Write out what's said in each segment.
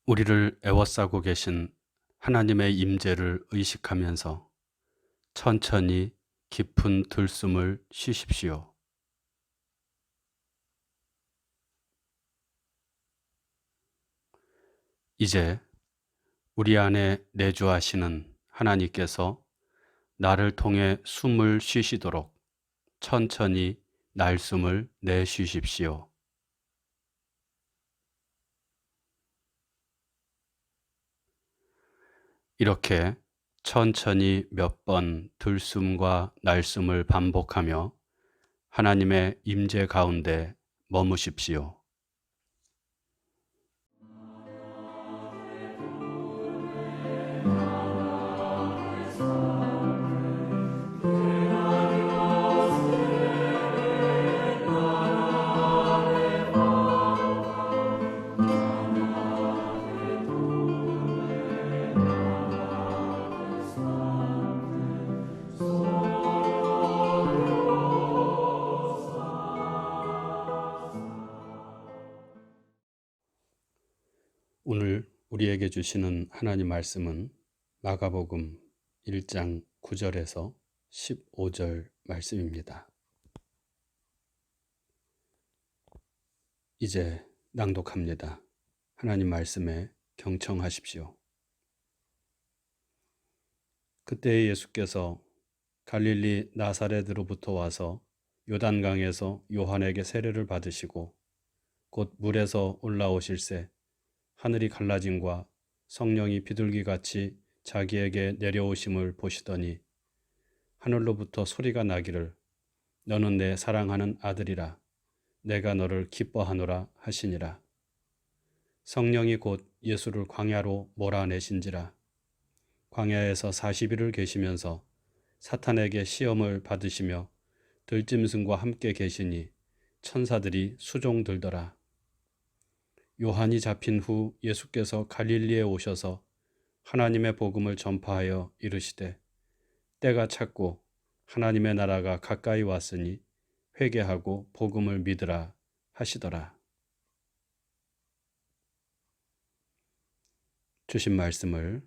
우리를 에워싸고 계신 하나님의 임재를 의식하면서 천천히 깊은 들숨을 쉬십시오. 이제 우리 안에 내주하시는 하나님께서 나를 통해 숨을 쉬시도록 천천히 날숨을 내쉬십시오. 이렇게 천천히 몇 번 들숨과 날숨을 반복하며 하나님의 임재 가운데 머무십시오. 오늘 우리에게 주시는 하나님 말씀은 마가복음 1장 9절에서 15절 말씀입니다. 이제 낭독합니다. 하나님 말씀에 경청하십시오. 그때 예수께서 갈릴리 나사렛으로부터 와서 요단강에서 요한에게 세례를 받으시고 곧 물에서 올라오실새 하늘이 갈라짐과 성령이 비둘기같이 자기에게 내려오심을 보시더니 하늘로부터 소리가 나기를 너는 내 사랑하는 아들이라 내가 너를 기뻐하노라 하시니라. 성령이 곧 예수를 광야로 몰아내신지라. 광야에서 40일을 계시면서 사탄에게 시험을 받으시며 들짐승과 함께 계시니 천사들이 수종들더라. 요한이 잡힌 후 예수께서 갈릴리에 오셔서 하나님의 복음을 전파하여 이르시되 때가 찼고 하나님의 나라가 가까이 왔으니 회개하고 복음을 믿으라 하시더라. 주신 말씀을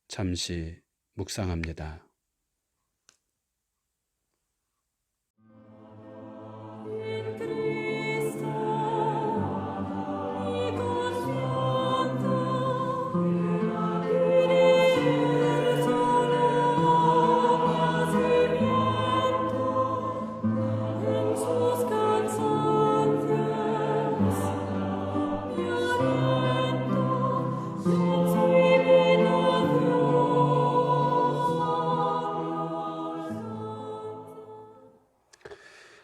잠시 묵상합니다.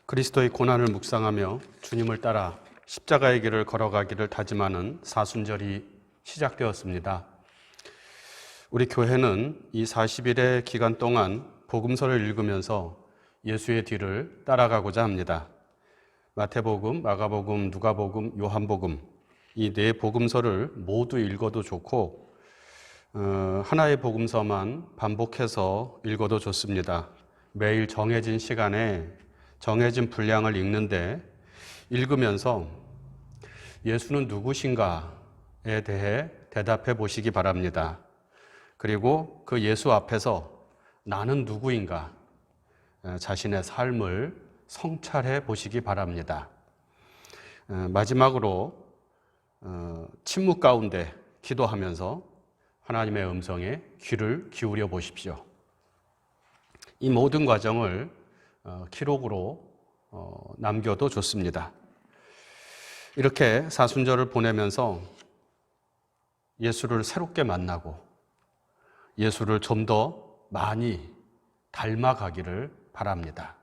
그리스도의 고난을 묵상하며 주님을 따라 십자가의 길을 걸어가기를 다짐하는 사순절이 시작되었습니다. 우리 교회는 이 40일의 기간 동안 복음서를 읽으면서 예수의 뒤를 따라가고자 합니다. 마태복음, 마가복음, 누가복음, 요한복음 이 네 복음서를 모두 읽어도 좋고 하나의 복음서만 반복해서 읽어도 좋습니다. 매일 정해진 시간에 정해진 분량을 읽는데 읽으면서 예수는 누구신가에 대해 대답해 보시기 바랍니다. 그리고 그 예수 앞에서 나는 누구인가 자신의 삶을 성찰해 보시기 바랍니다. 마지막으로 침묵 가운데 기도하면서 하나님의 음성에 귀를 기울여 보십시오. 이 모든 과정을 기록으로 남겨도 좋습니다. 이렇게 사순절을 보내면서 예수를 새롭게 만나고 예수를 좀 더 많이 닮아가기를 바랍니다.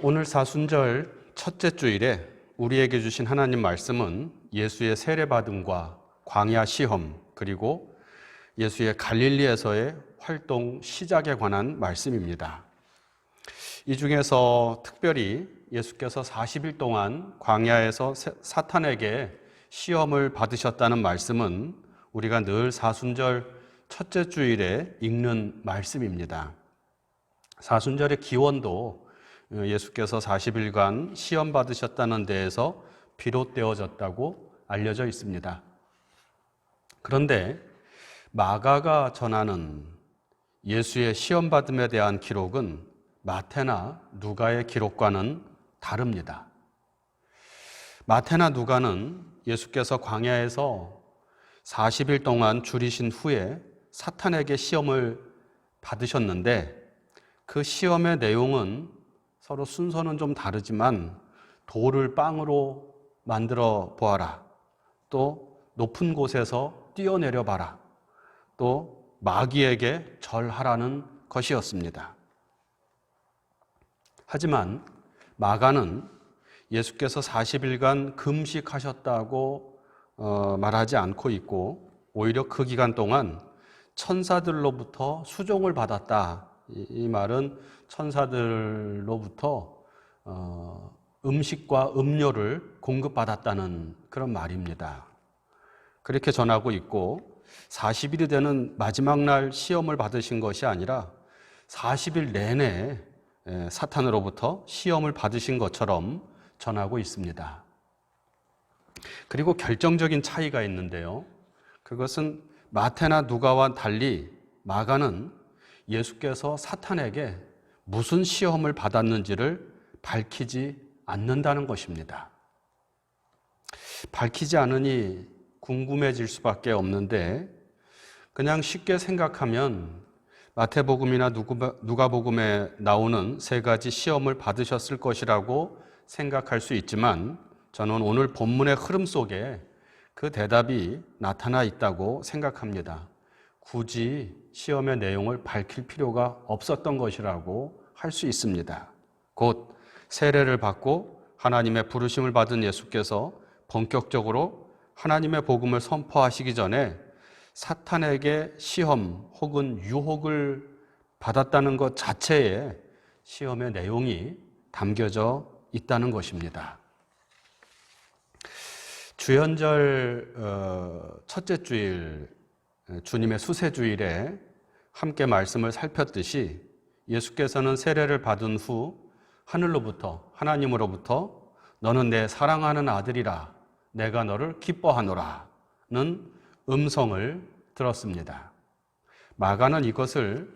오늘 사순절 첫째 주일에 우리에게 주신 하나님 말씀은 예수의 세례받음과 광야 시험 그리고 예수의 갈릴리에서의 활동 시작에 관한 말씀입니다. 이 중에서 특별히 예수께서 40일 동안 광야에서 사탄에게 시험을 받으셨다는 말씀은 우리가 늘 사순절 첫째 주일에 읽는 말씀입니다. 사순절의 기원도 예수께서 40일간 시험 받으셨다는 데에서 비롯되어졌다고 알려져 있습니다. 그런데 마가가 전하는 예수의 시험받음에 대한 기록은 마태나 누가의 기록과는 다릅니다. 마태나 누가는 예수께서 광야에서 40일 동안 줄이신 후에 사탄에게 시험을 받으셨는데 그 시험의 내용은 서로 순서는 좀 다르지만 돌을 빵으로 만들어 보아라, 또 높은 곳에서 뛰어내려 봐라, 또 마귀에게 절하라는 것이었습니다. 하지만 마가는 예수께서 40일간 금식하셨다고 말하지 않고 있고 오히려 그 기간 동안 천사들로부터 수종을 받았다. 이 말은 천사들로부터 음식과 음료를 공급받았다는 그런 말입니다. 그렇게 전하고 있고 40일이 되는 마지막 날 시험을 받으신 것이 아니라 40일 내내 사탄으로부터 시험을 받으신 것처럼 전하고 있습니다. 그리고 결정적인 차이가 있는데요. 그것은 마태나 누가와 달리 마가는 예수께서 사탄에게 무슨 시험을 받았는지를 밝히지 않는다는 것입니다. 밝히지 않으니 궁금해질 수밖에 없는데 그냥 쉽게 생각하면 마태복음이나 누가복음에 나오는 세 가지 시험을 받으셨을 것이라고 생각할 수 있지만 저는 오늘 본문의 흐름 속에 그 대답이 나타나 있다고 생각합니다. 굳이 시험의 내용을 밝힐 필요가 없었던 것이라고 할 수 있습니다. 곧 세례를 받고 하나님의 부르심을 받은 예수께서 본격적으로 하나님의 복음을 선포하시기 전에 사탄에게 시험 혹은 유혹을 받았다는 것 자체에 시험의 내용이 담겨져 있다는 것입니다. 주연절 첫째 주일, 주님의 수세주일에 함께 말씀을 살폈듯이 예수께서는 세례를 받은 후 하늘로부터, 하나님으로부터 너는 내 사랑하는 아들이라 내가 너를 기뻐하노라 는 음성을 들었습니다. 마가는 이것을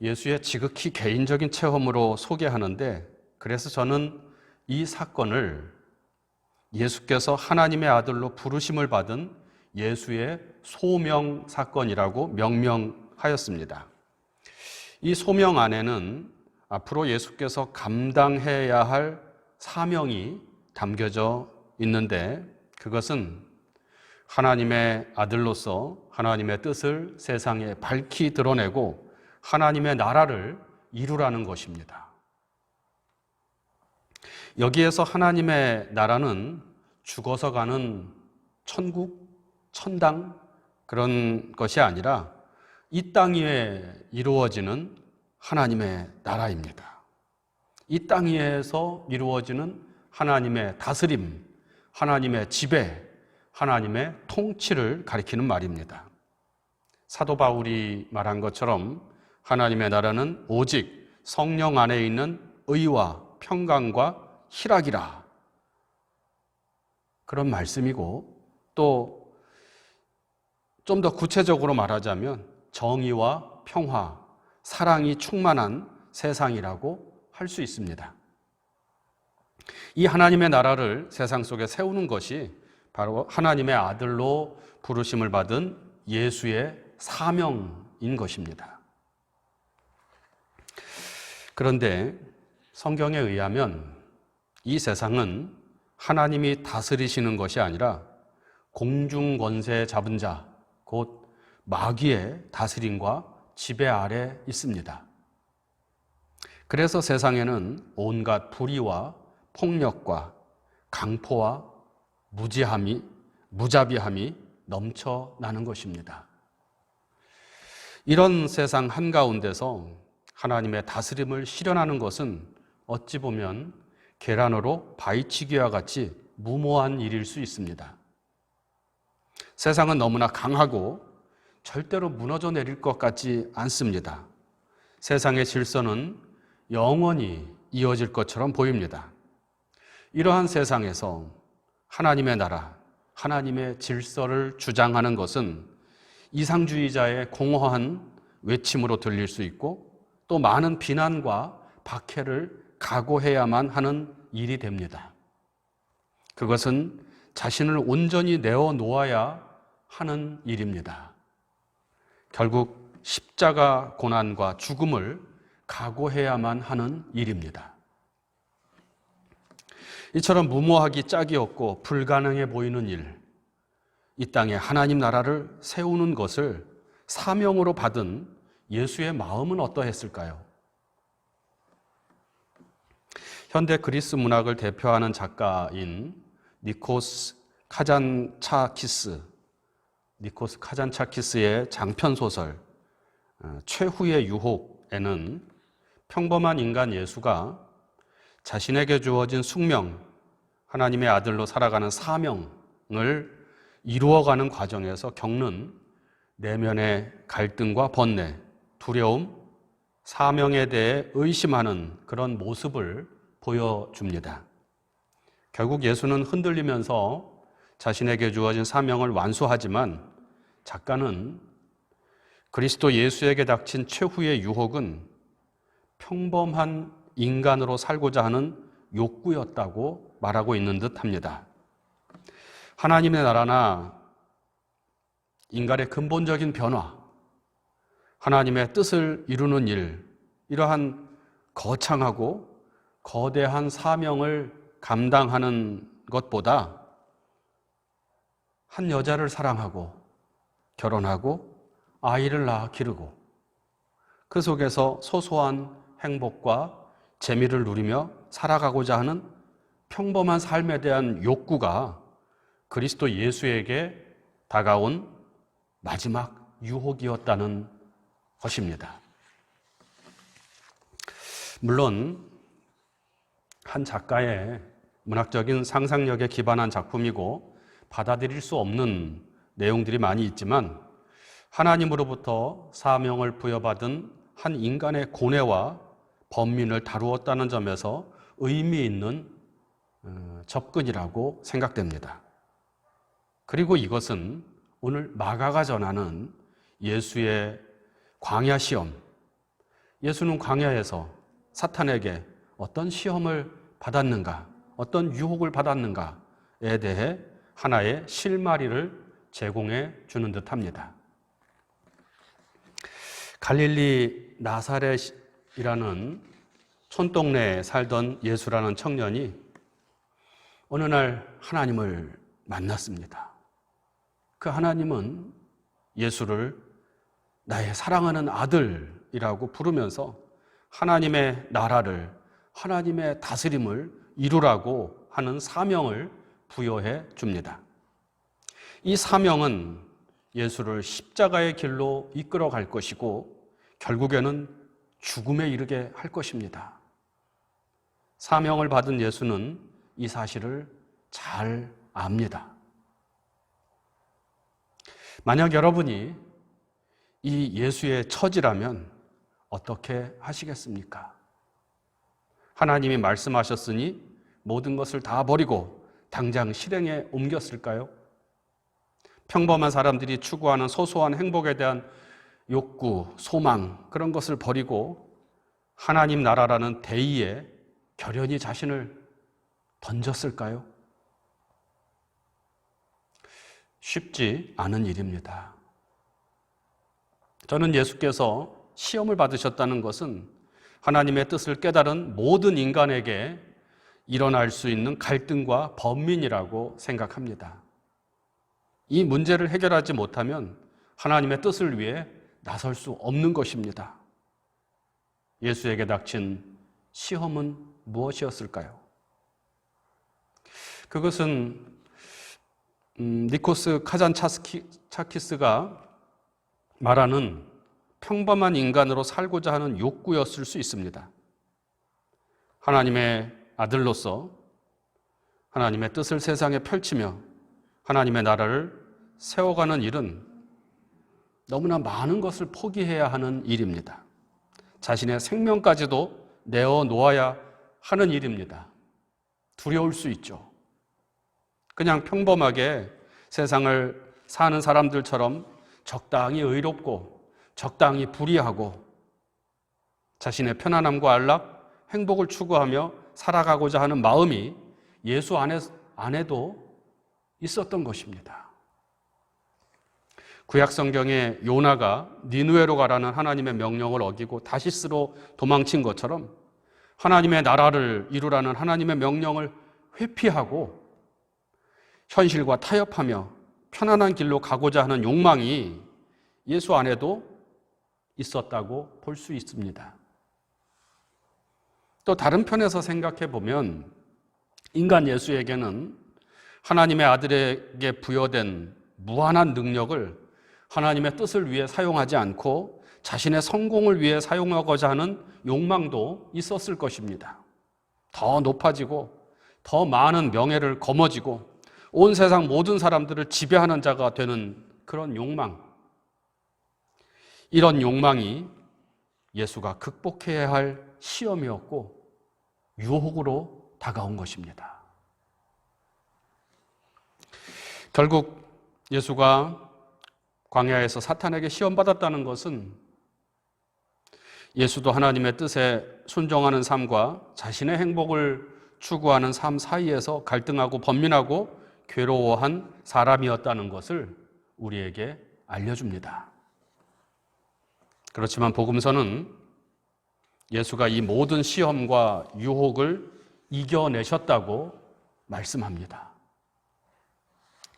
예수의 지극히 개인적인 체험으로 소개하는데 그래서 저는 이 사건을 예수께서 하나님의 아들로 부르심을 받은 예수의 소명 사건이라고 명명하였습니다. 이 소명 안에는 앞으로 예수께서 감당해야 할 사명이 담겨져 있는데 그것은 하나님의 아들로서 하나님의 뜻을 세상에 밝히 드러내고 하나님의 나라를 이루라는 것입니다. 여기에서 하나님의 나라는 죽어서 가는 천국, 천당 그런 것이 아니라 이 땅 위에 이루어지는 하나님의 나라입니다. 이 땅 위에서 이루어지는 하나님의 다스림, 하나님의 지배, 하나님의 통치를 가리키는 말입니다. 사도 바울이 말한 것처럼 하나님의 나라는 오직 성령 안에 있는 의와 평강과 희락이라 그런 말씀이고 또 좀 더 구체적으로 말하자면 정의와 평화, 사랑이 충만한 세상이라고 할 수 있습니다. 이 하나님의 나라를 세상 속에 세우는 것이 바로 하나님의 아들로 부르심을 받은 예수의 사명인 것입니다. 그런데 성경에 의하면 이 세상은 하나님이 다스리시는 것이 아니라 공중 권세 잡은 자, 곧 마귀의 다스림과 지배 아래 있습니다. 그래서 세상에는 온갖 불의와 폭력과 강포와 무자비함이 넘쳐나는 것입니다. 이런 세상 한가운데서 하나님의 다스림을 실현하는 것은 어찌 보면 계란으로 바위치기와 같이 무모한 일일 수 있습니다. 세상은 너무나 강하고 절대로 무너져 내릴 것 같지 않습니다. 세상의 질서는 영원히 이어질 것처럼 보입니다. 이러한 세상에서 하나님의 나라, 하나님의 질서를 주장하는 것은 이상주의자의 공허한 외침으로 들릴 수 있고 또 많은 비난과 박해를 각오해야만 하는 일이 됩니다. 그것은 자신을 온전히 내어놓아야 하는 일입니다. 결국 십자가 고난과 죽음을 각오해야만 하는 일입니다. 이처럼 무모하기 짝이 없고 불가능해 보이는 일, 이 땅에 하나님 나라를 세우는 것을 사명으로 받은 예수의 마음은 어떠했을까요? 현대 그리스 문학을 대표하는 작가인 니코스 카잔차키스의 장편 소설 최후의 유혹에는 평범한 인간 예수가 자신에게 주어진 숙명, 하나님의 아들로 살아가는 사명을 이루어가는 과정에서 겪는 내면의 갈등과 번뇌, 두려움, 사명에 대해 의심하는 그런 모습을 보여줍니다. 결국 예수는 흔들리면서 자신에게 주어진 사명을 완수하지만 작가는 그리스도 예수에게 닥친 최후의 유혹은 평범한 인간으로 살고자 하는 욕구였다고 말하고 있는 듯합니다. 하나님의 나라나 인간의 근본적인 변화, 하나님의 뜻을 이루는 일, 이러한 거창하고 거대한 사명을 감당하는 것보다 한 여자를 사랑하고 결혼하고 아이를 낳아 기르고 그 속에서 소소한 행복과 재미를 누리며 살아가고자 하는 평범한 삶에 대한 욕구가 그리스도 예수에게 다가온 마지막 유혹이었다는 것입니다. 물론 한 작가의 문학적인 상상력에 기반한 작품이고 받아들일 수 없는 내용들이 많이 있지만 하나님으로부터 사명을 부여받은 한 인간의 고뇌와 번민을 다루었다는 점에서 의미 있는 접근이라고 생각됩니다. 그리고 이것은 오늘 마가가 전하는 예수의 광야 시험, 예수는 광야에서 사탄에게 어떤 시험을 받았는가, 어떤 유혹을 받았는가에 대해 하나의 실마리를 제공해 주는 듯합니다. 갈릴리 나사렛이라는 촌동네에 살던 예수라는 청년이 어느 날 하나님을 만났습니다. 그 하나님은 예수를 나의 사랑하는 아들이라고 부르면서 하나님의 나라를, 하나님의 다스림을 이루라고 하는 사명을 부여해 줍니다. 이 사명은 예수를 십자가의 길로 이끌어 갈 것이고 결국에는 죽음에 이르게 할 것입니다. 사명을 받은 예수는 이 사실을 잘 압니다. 만약 여러분이 이 예수의 처지라면 어떻게 하시겠습니까? 하나님이 말씀하셨으니 모든 것을 다 버리고 당장 실행에 옮겼을까요? 평범한 사람들이 추구하는 소소한 행복에 대한 욕구, 소망, 그런 것을 버리고 하나님 나라라는 대의에 결연히 자신을 던졌을까요? 쉽지 않은 일입니다. 저는 예수께서 시험을 받으셨다는 것은 하나님의 뜻을 깨달은 모든 인간에게 일어날 수 있는 갈등과 번민이라고 생각합니다. 이 문제를 해결하지 못하면 하나님의 뜻을 위해 나설 수 없는 것입니다. 예수에게 닥친 시험은 무엇이었을까요? 그것은 니코스 카잔차키스가 말하는 평범한 인간으로 살고자 하는 욕구였을 수 있습니다. 하나님의 아들로서 하나님의 뜻을 세상에 펼치며 하나님의 나라를 세워가는 일은 너무나 많은 것을 포기해야 하는 일입니다. 자신의 생명까지도 내어놓아야 하는 일입니다. 두려울 수 있죠. 그냥 평범하게 세상을 사는 사람들처럼 적당히 의롭고 적당히 불의하고 자신의 편안함과 안락, 행복을 추구하며 살아가고자 하는 마음이 예수 안에도 있었던 것입니다. 구약 성경에 요나가 니느웨로 가라는 하나님의 명령을 어기고 다시스로 도망친 것처럼 하나님의 나라를 이루라는 하나님의 명령을 회피하고 현실과 타협하며 편안한 길로 가고자 하는 욕망이 예수 안에도 있었다고 볼 수 있습니다. 또 다른 편에서 생각해 보면 인간 예수에게는 하나님의 아들에게 부여된 무한한 능력을 하나님의 뜻을 위해 사용하지 않고 자신의 성공을 위해 사용하고자 하는 욕망도 있었을 것입니다. 더 높아지고 더 많은 명예를 거머쥐고 온 세상 모든 사람들을 지배하는 자가 되는 그런 욕망, 이런 욕망이 예수가 극복해야 할 시험이었고 유혹으로 다가온 것입니다. 결국 예수가 광야에서 사탄에게 시험받았다는 것은 예수도 하나님의 뜻에 순종하는 삶과 자신의 행복을 추구하는 삶 사이에서 갈등하고 번민하고 괴로워한 사람이었다는 것을 우리에게 알려줍니다. 그렇지만 복음서는 예수가 이 모든 시험과 유혹을 이겨내셨다고 말씀합니다.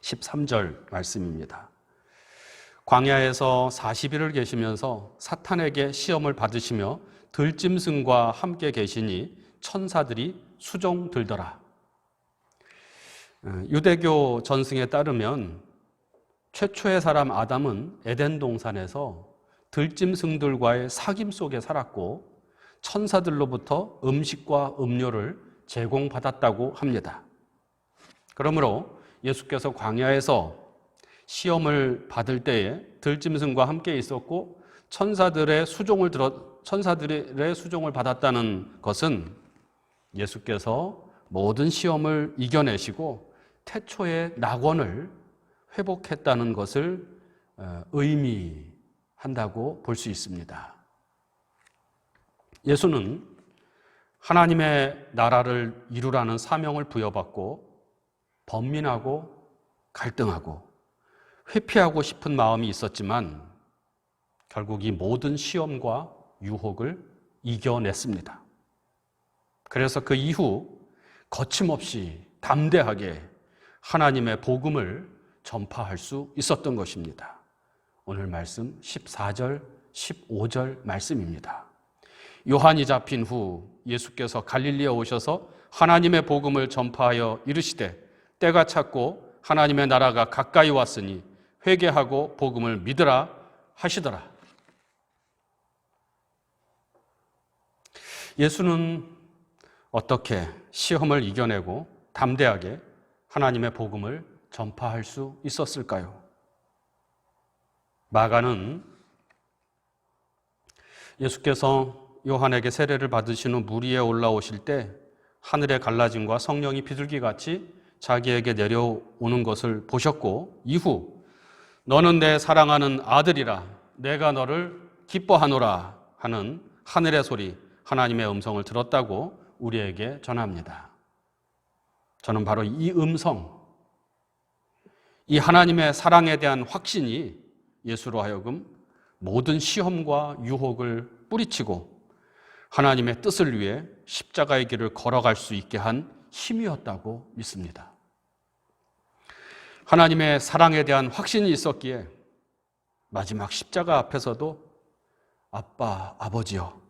13절 말씀입니다. 광야에서 40일을 계시면서 사탄에게 시험을 받으시며 들짐승과 함께 계시니 천사들이 수종 들더라. 유대교 전승에 따르면 최초의 사람 아담은 에덴 동산에서 들짐승들과의 사귐 속에 살았고 천사들로부터 음식과 음료를 제공받았다고 합니다. 그러므로 예수께서 광야에서 시험을 받을 때에 들짐승과 함께 있었고 천사들의 수종을 받았다는 것은 예수께서 모든 시험을 이겨내시고 태초의 낙원을 회복했다는 것을 의미한다고 볼 수 있습니다. 예수는 하나님의 나라를 이루라는 사명을 부여받고 번민하고 갈등하고 회피하고 싶은 마음이 있었지만 결국 이 모든 시험과 유혹을 이겨냈습니다. 그래서 그 이후 거침없이 담대하게 하나님의 복음을 전파할 수 있었던 것입니다. 오늘 말씀 14절, 15절 말씀입니다. 요한이 잡힌 후 예수께서 갈릴리에 오셔서 하나님의 복음을 전파하여 이르시되 때가 찼고 하나님의 나라가 가까이 왔으니 회개하고 복음을 믿으라 하시더라. 예수는 어떻게 시험을 이겨내고 담대하게 하나님의 복음을 전파할 수 있었을까요? 마가는 예수께서 요한에게 세례를 받으신 후 물 위에 올라오실 때 하늘의 갈라짐과 성령이 비둘기같이 자기에게 내려오는 것을 보셨고 이후 너는 내 사랑하는 아들이라 내가 너를 기뻐하노라 하는 하늘의 소리, 하나님의 음성을 들었다고 우리에게 전합니다. 저는 바로 이 음성, 이 하나님의 사랑에 대한 확신이 예수로 하여금 모든 시험과 유혹을 뿌리치고 하나님의 뜻을 위해 십자가의 길을 걸어갈 수 있게 한 힘이었다고 믿습니다. 하나님의 사랑에 대한 확신이 있었기에 마지막 십자가 앞에서도 아빠, 아버지여,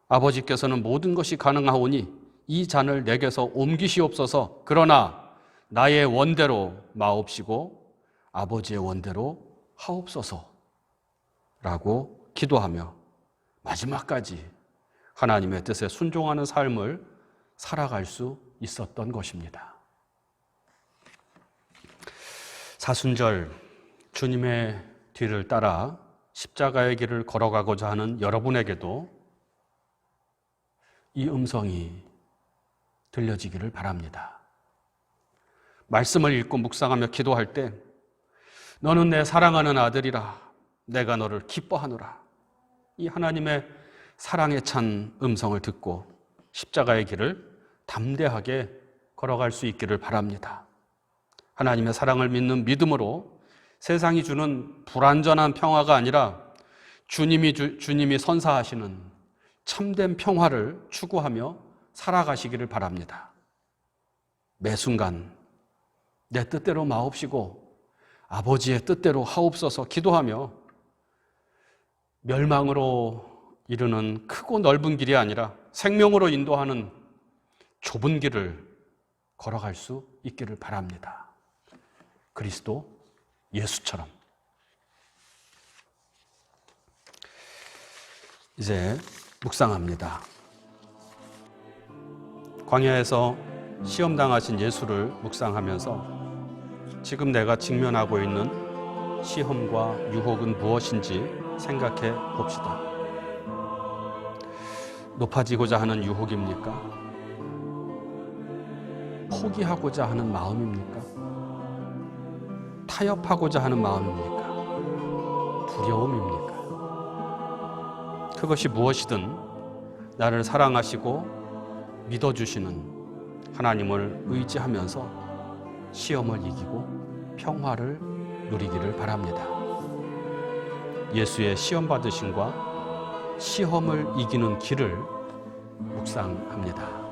아버지께서는 모든 것이 가능하오니 이 잔을 내게서 옮기시옵소서. 그러나 나의 원대로 마옵시고 아버지의 원대로 하옵소서 라고 기도하며 마지막까지 하나님의 뜻에 순종하는 삶을 살아갈 수 있었던 것입니다. 사순절, 주님의 뒤를 따라 십자가의 길을 걸어가고자 하는 여러분에게도 이 음성이 들려지기를 바랍니다. 말씀을 읽고 묵상하며 기도할 때 너는 내 사랑하는 아들이라 내가 너를 기뻐하노라. 이 하나님의 사랑에 찬 음성을 듣고 십자가의 길을 담대하게 걸어갈 수 있기를 바랍니다. 하나님의 사랑을 믿는 믿음으로 세상이 주는 불완전한 평화가 아니라 주님이 선사하시는 참된 평화를 추구하며 살아가시기를 바랍니다. 매 순간 내 뜻대로 마옵시고 아버지의 뜻대로 하옵소서 기도하며 멸망으로 이르는 크고 넓은 길이 아니라 생명으로 인도하는 좁은 길을 걸어갈 수 있기를 바랍니다. 그리스도 예수처럼. 이제 묵상합니다. 광야에서 시험당하신 예수를 묵상하면서 지금 내가 직면하고 있는 시험과 유혹은 무엇인지 생각해 봅시다. 높아지고자 하는 유혹입니까? 포기하고자 하는 마음입니까? 타협하고자 하는 마음입니까? 두려움입니까? 그것이 무엇이든 나를 사랑하시고 믿어주시는 하나님을 의지하면서 시험을 이기고 평화를 누리기를 바랍니다. 예수의 시험 받으심과 시험을 이기는 길을 묵상합니다.